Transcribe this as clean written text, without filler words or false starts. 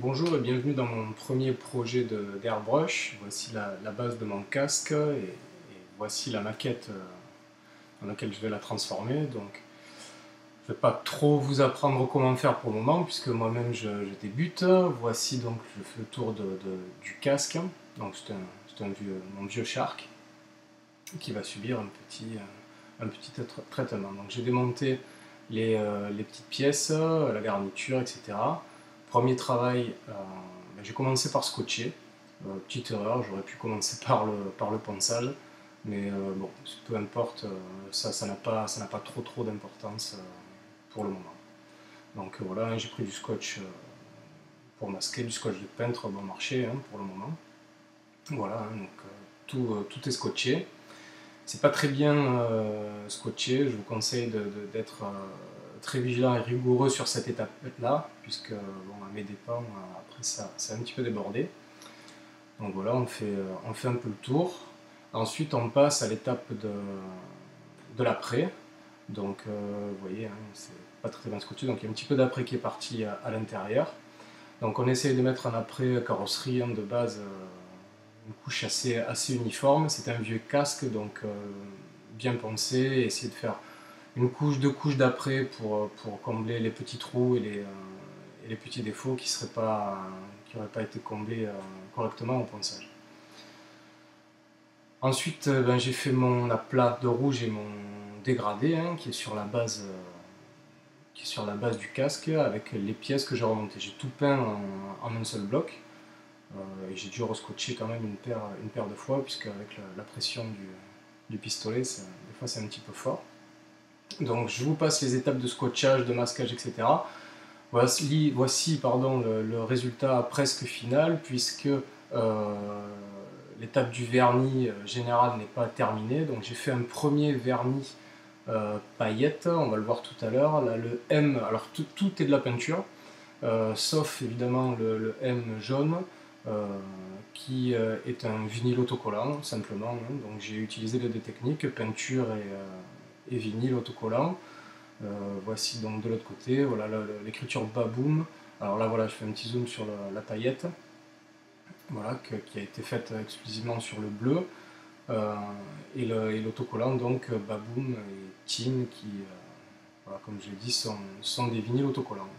Bonjour et bienvenue dans mon premier projet d'airbrush. Voici la base de mon casque et voici la maquette dans laquelle je vais la transformer. Donc, je ne vais pas trop vous apprendre comment faire pour le moment puisque moi-même je débute. Voici donc, je fais le tour du casque. Donc c'est mon vieux Shark qui va subir un petit traitement. Donc j'ai démonté les petites pièces, la garniture, etc. Premier travail, j'ai commencé par scotcher. Petite erreur, j'aurais pu commencer par le ponçage, mais bon, peu importe, ça n'a pas trop d'importance pour le moment. Donc voilà, j'ai pris du scotch pour masquer, du scotch de peintre bon marché pour le moment. Voilà, donc tout est scotché. C'est pas très bien scotché, je vous conseille d'être très vigilant et rigoureux sur cette étape-là, puisque bon, à mes dépens, après ça c'est un petit peu débordé. Donc voilà, on fait un peu le tour. Ensuite, on passe à l'étape de l'après. Donc vous voyez, c'est pas très bien scotché, donc il y a un petit peu d'après qui est parti à l'intérieur. Donc on essaye de mettre un après carrosserie de base, une couche assez uniforme. C'est un vieux casque, donc bien pensé, essayer de faire une couche, deux couches d'après pour combler les petits trous et les petits défauts qui n'auraient pas été comblés correctement au ponçage. Ensuite, j'ai fait mon aplat de rouge et mon dégradé qui est sur la base du casque avec les pièces que j'ai remontées. J'ai tout peint en un seul bloc. Et j'ai dû rescotcher quand même une paire de fois, puisque avec la pression du pistolet, des fois c'est un petit peu fort. Donc je vous passe les étapes de scotchage, de masquage, etc. Voici le résultat presque final, puisque l'étape du vernis général n'est pas terminée. Donc j'ai fait un premier vernis paillette, on va le voir tout à l'heure. Là, le M, alors tout est de la peinture, sauf évidemment le M jaune, qui est un vinyle autocollant simplement. Donc j'ai utilisé les deux techniques, peinture et vinyle autocollant. Voici donc de l'autre côté, voilà l'écriture Baboom. Alors là voilà, je fais un petit zoom sur la paillette, voilà, qui a été faite exclusivement sur le bleu. Et l'autocollant donc Baboom et Tin qui, voilà, comme je l'ai dit, sont des vinyles autocollants.